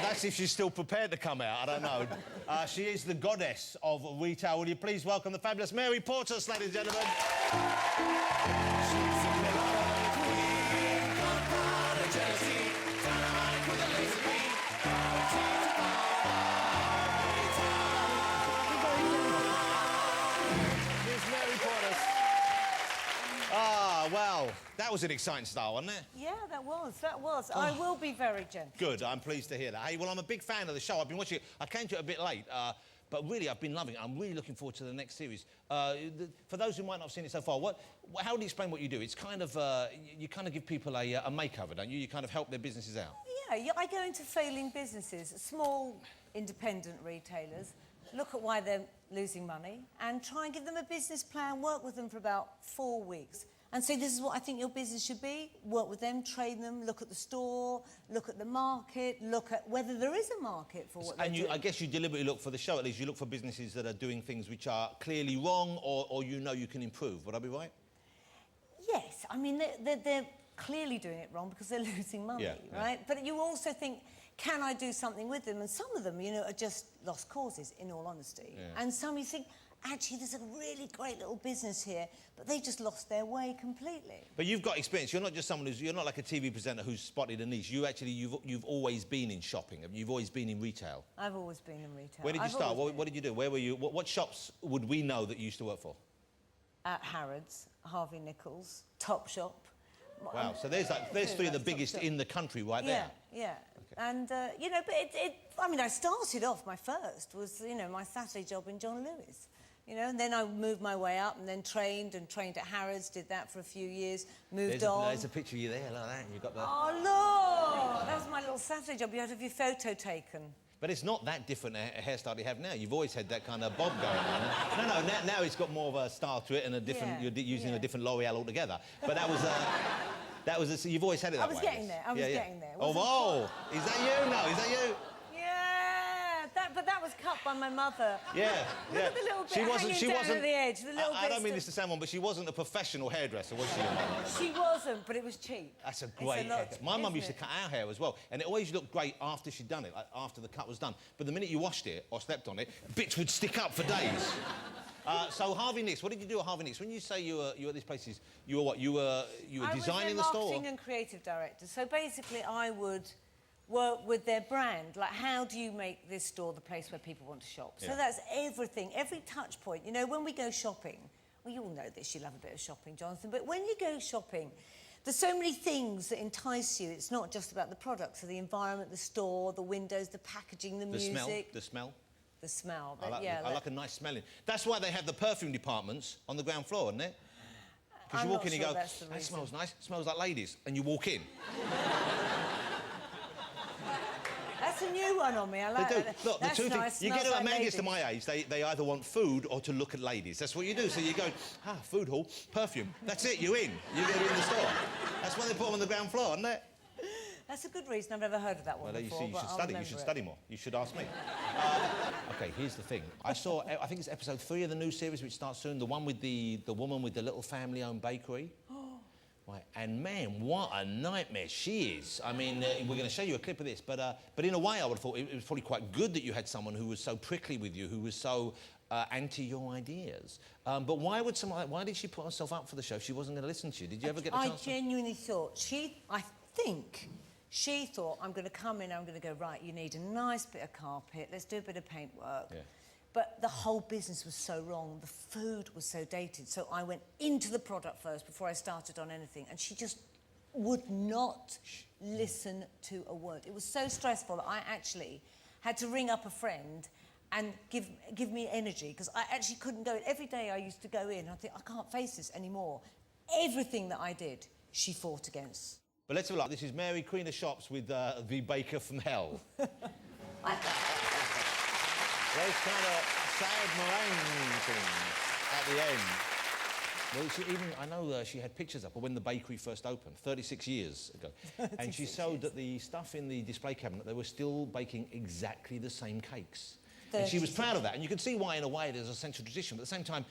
That's if she's still prepared to come out, I don't know. She is the goddess of retail. Will you please welcome the fabulous Mary Portas, ladies and gentlemen? She's a killer queen, unapologetic, dynamite with a laser beam. Here's Mary Portas. Ah, well, that was an exciting start, wasn't it? Yeah, that was. I will be very gentle. Good, I'm pleased to hear that. Hey, well, I'm a big fan of the show. I've been watching it. I came to it a bit late, but really, I've been loving it. I'm really looking forward to the next series. For those who might not have seen it so far, how do you explain what you do? It's kind of, you kind of give people a makeover, don't you? You kind of help their businesses out. Yeah, I go into failing businesses, small independent retailers, look at why they're losing money and try and give them a business plan, work with them for about 4 weeks and say, this is what I think your business should be, work with them, train them, look at the store, look at the market, look at whether there is a market for what they're doing. I guess you deliberately look for the show, at least you look for businesses that are doing things which are clearly wrong or you know you can improve. Would I be right? Yes, I mean, they're clearly doing it wrong because they're losing money, right? Yeah. But you also think, can I do something with them? And some of them, you know, are just lost causes, in all honesty. Yeah. And some you think, actually, there's a really great little business here, but they just lost their way completely. But you've got experience. You're not just someone who's... You're not like a TV presenter who's spotted a niche. You actually... You've always been in shopping. You've always been in retail. I've always been in retail. Where did you start? What did you do? Where were you... What shops would we know that you used to work for? At Harrods, Harvey Nichols, Topshop. Wow, so there's three of the biggest in the country right there. Yeah. Okay. And, you know, but I mean, I started off, my first was, you know, my Saturday job in John Lewis. You know, and then I moved my way up and then trained at Harrods, did that for a few years, moved on. There's a picture of you there, like that, and you've got the... Oh, look! That was my little Saturday job. You had to have your photo taken. But it's not that different a hairstyle you have now. You've always had that kind of bob going on. No, now it's got more of a style to it and a different... You're using a different L'Oreal altogether. But that was... You've always had it that way. I was getting there. I was getting there. Oh, is that you? No, is that you? But that was cut by my mother. Yeah, Look at the little bit hanging down at the edge. I don't mean this to sound wrong, but she wasn't a professional hairdresser, was she? She wasn't, but it was cheap. That's a great haircut. My mum used to cut our hair as well, and it always looked great after she'd done it, like after the cut was done. But the minute you washed it or slept on it, bits would stick up for days. So Harvey Nicks, what did you do at Harvey Nicks? When you say you were at these places, you were what? You were designing the store? I was their marketing and creative director. So basically, I would work with their brand. Like, how do you make this store the place where people want to shop? Yeah. So that's everything, every touch point. You know, when we go shopping, well, you all know this, you love a bit of shopping, Jonathan, but when you go shopping, there's so many things that entice you. It's not just about the products, so the environment, the store, the windows, the packaging, the music. The smell? The smell. The smell, I like a nice smelling. That's why they have the perfume departments on the ground floor, isn't it? Because you walk in and you go, that smells nice, it smells like ladies, and you walk in. That's a new one on me. I like that. Look, that's the two nice. things... You get a man gets to my age, they either want food or to look at ladies. That's what you do. So you go, food hall, perfume. That's it, you're in. You get in the store. That's why they put them on the ground floor, isn't it? That's a good reason. I've never heard of that one before. You should study. You should study more. You should ask me. OK, here's the thing. I think it's episode 3 of the new series, which starts soon, the one with the woman with the little family-owned bakery. Right, and man, what a nightmare she is. I mean, we're going to show you a clip of this, but in a way, I would have thought it was probably quite good that you had someone who was so prickly with you, who was so anti your ideas. But why did she put herself up for the show if she wasn't going to listen to you? Did you ever get a chance? I genuinely thought I think she thought, I'm going to come in, I'm going to go, right, you need a nice bit of carpet, let's do a bit of paintwork. Yeah. But the whole business was so wrong. The food was so dated. So I went into the product first before I started on anything. And she just would not listen to a word. It was so stressful that I actually had to ring up a friend and give me energy, because I actually couldn't go in. Every day I used to go in and I think, I can't face this anymore. Everything that I did, she fought against. But let's have a look. This is Mary, Queen of Shops, with the baker from hell. Those kind of sad meringue things at the end. Well, I know she had pictures up of when the bakery first opened, 36 years ago. And she showed that the stuff in the display cabinet, they were still baking exactly the same cakes. And she was proud of that. And you can see why, in a way, there's a sense of tradition. But at the same time,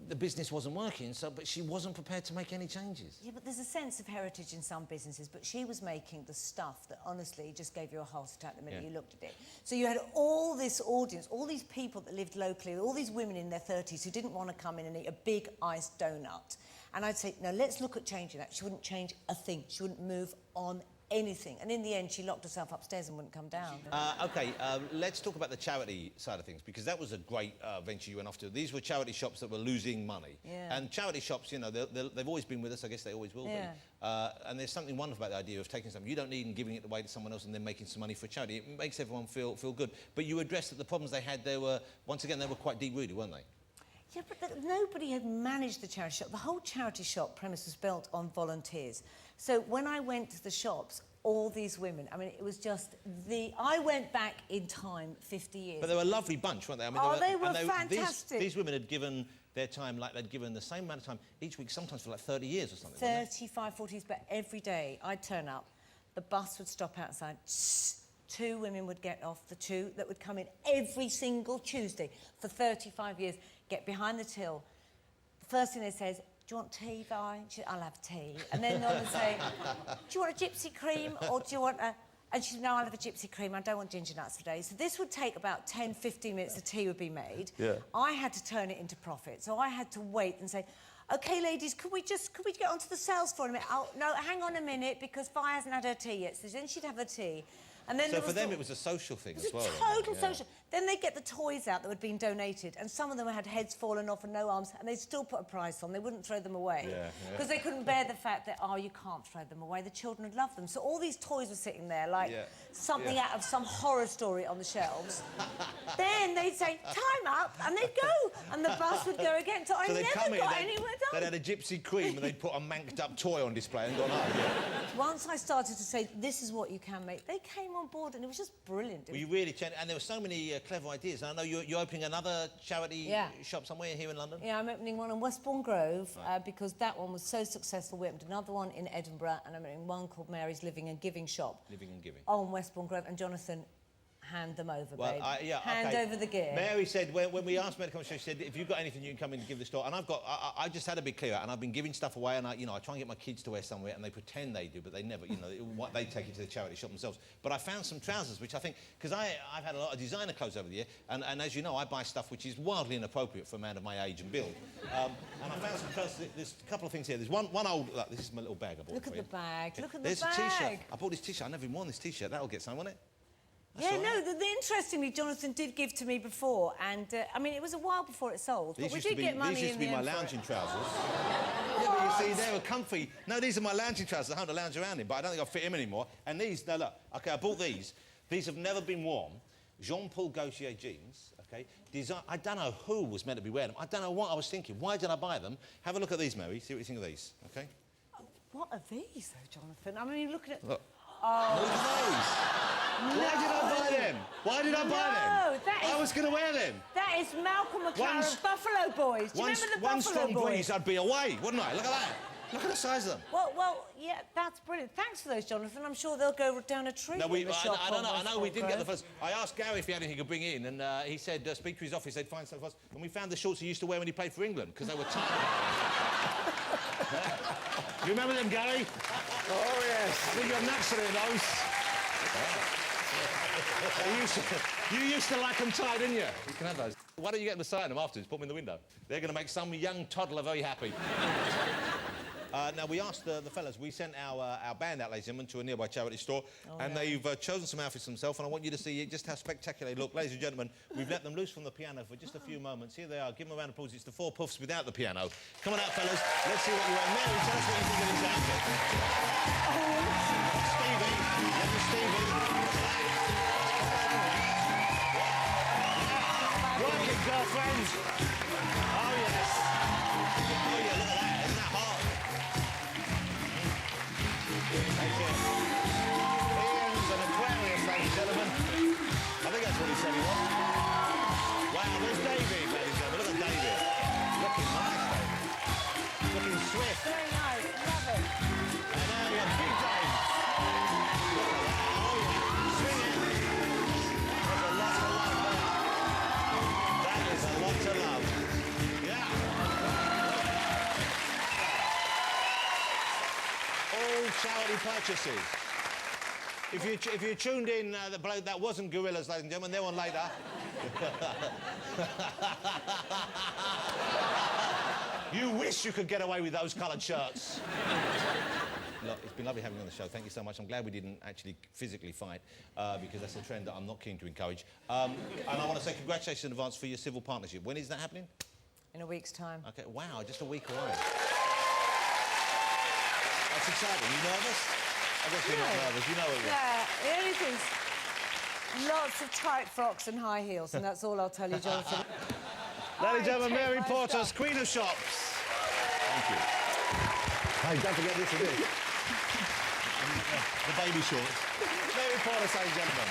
the business wasn't working, but she wasn't prepared to make any changes. Yeah, but there's a sense of heritage in some businesses, but she was making the stuff that honestly just gave you a heart attack the minute you looked at it. So you had all this audience, all these people that lived locally, all these women in their 30s who didn't want to come in and eat a big iced donut. And I'd say, no, let's look at changing that. She wouldn't change a thing. She wouldn't move on anything. And in the end, she locked herself upstairs and wouldn't come down. OK, let's talk about the charity side of things, because that was a great venture you went off to. These were charity shops that were losing money. Yeah. And charity shops, you know, they've always been with us. I guess they always will be. And there's something wonderful about the idea of taking something you don't need and giving it away to someone else and then making some money for a charity. It makes everyone feel good. But you addressed that the problems they had, once again, they were quite deep-rooted, weren't they? Yeah, but nobody had managed the charity shop. The whole charity shop premise was built on volunteers. So when I went to the shops, all these women, I mean, it was just I went back in time 50 years. But they were a lovely bunch, weren't they? I mean, they were fantastic. These women had given their time, like they'd given the same amount of time each week, sometimes for like 30 years or something. 35, 40 years, but every day I'd turn up, the bus would stop outside, two women would get off, the two that would come in every single Tuesday for 35 years, get behind the till. The first thing they say is, do you want tea, Vi? I'll have tea. And then they'll say, do you want a gypsy cream or do you want a... And she said, no, I'll have a gypsy cream. I don't want ginger nuts today. So this would take about 10, 15 minutes, the tea would be made. Yeah. I had to turn it into profit. So I had to wait and say, OK, ladies, could we get onto the sales floor in a minute? Oh, no, hang on a minute, because Vi hasn't had her tea yet. So then she'd have her tea. And then so for them, it was a social thing as well. It was a total social. Then they'd get the toys out that had been donated, and some of them had heads fallen off and no arms, and they'd still put a price on. They wouldn't throw them away. Because they couldn't bear the fact that, oh, you can't throw them away. The children would love them. So all these toys were sitting there like something out of some horror story on the shelves. Then they'd say, time up, and they'd go. And the bus would go again. So I never got anywhere done. They'd had a gypsy cream and they'd put a manked-up toy on display and gone, Once I started to say, this is what you can make, they came on board, and it was just brilliant. Well, you really changed, and there were so many clever ideas. And I know you're opening another charity shop somewhere here in London. Yeah, I'm opening one in Westbourne Grove because that one was so successful. We opened another one in Edinburgh, and I'm opening one called Mary's Living and Giving Shop. Living and Giving. On Westbourne Grove, and Jonathan, hand them over, babe. Hand over the gear. Mary said, when we asked Mary to come, she said, if you've got anything, you can come in and give the store. And I just had a big clear out, and I've been giving stuff away, and I try and get my kids to wear somewhere, and they pretend they do, but they never, they take it to the charity shop themselves. But I found some trousers, which I think, because I've had a lot of designer clothes over the year, and as you know, I buy stuff which is wildly inappropriate for a man of my age and build. And I found some trousers. There's a couple of things here. There's one old, look, this is my little bag I bought. Look at the bag, look at the bag. There's a T-shirt. I bought this T-shirt. I never even worn this T-shirt. That'll get some, won't it? That's interestingly, Jonathan did give to me before, and I mean, it was a while before it sold, but we did get money in the end. These used to be my lounging trousers. Yeah, but you see, they were comfy. No, these are my lounging trousers. I have to lounge around in, but I don't think I fit him anymore. And these, no, look, OK, I bought these. These have never been worn. Jean-Paul Gaultier jeans, OK? I don't know who was meant to be wearing them. I don't know what I was thinking. Why did I buy them? Have a look at these, Mary. See what you think of these, OK? Oh, what are these, though, Jonathan? I mean, you're looking at... Look. Oh. Look at those. Why did I buy them? Why did I buy them? I was going to wear them. That is Malcolm McLaren's Buffalo Boys. Do you remember the Buffalo Boys? One strong breeze, I'd be away, wouldn't I? Look at that. Look at the size of them. Well, yeah, that's brilliant. Thanks for those, Jonathan. I'm sure they'll go down a tree. No, I know we didn't get the first. I asked Gary if he had anything he could bring in, and he said, speak to his office, they'd find something for us. And we found the shorts he used to wear when he played for England, because they were tight. You remember them, Gary? Oh, yes. I think you're naturally in those. You used to like them tight, didn't you? You can have those. Why don't you get them to sign them afterwards? Put them in the window. They're going to make some young toddler very happy. Now, we asked the fellas, we sent our band out, ladies and gentlemen, to a nearby charity store, and they've chosen some outfits themselves, and I want you to see just how spectacular they look. Ladies and gentlemen, we've let them loose from the piano for just a few moments. Here they are. Give them a round of applause. It's the Four Puffs without the piano. Come on out, fellas. Let's see what you want. Mary, tell us what you think of this outfit. Stevie. Young Stevie. Working girlfriend. Oh, yes. Oh, yeah, look at that. Isn't that hot? Ian's an Aquarius, ladies and gentlemen. I think that's what he said he was. Wow, there's David, ladies and gentlemen. Look at David. Looking nice, though. Looking swift. Very nice. Love it. And now you've got Big Dave. Look at that. Oh, yeah. Swing it. purchases. If you tuned in, that wasn't gorillas, ladies and gentlemen. They're on later. You wish you could get away with those coloured shirts. Look, it's been lovely having you on the show. Thank you so much. I'm glad we didn't actually physically fight, because that's a trend that I'm not keen to encourage. And I want to say congratulations in advance for your civil partnership. When is that happening? In a week's time. OK, wow, just a week away. That's exciting. Are you nervous? I guess you're not nervous. You know it. Yeah, the only thing's lots of tight frocks and high heels, and that's all I'll tell you, Jonathan. Ladies and gentlemen, Mary Portas, Queen of Shops. Thank you. Hey, don't forget this, the baby shorts. Mary Portas, ladies and gentlemen.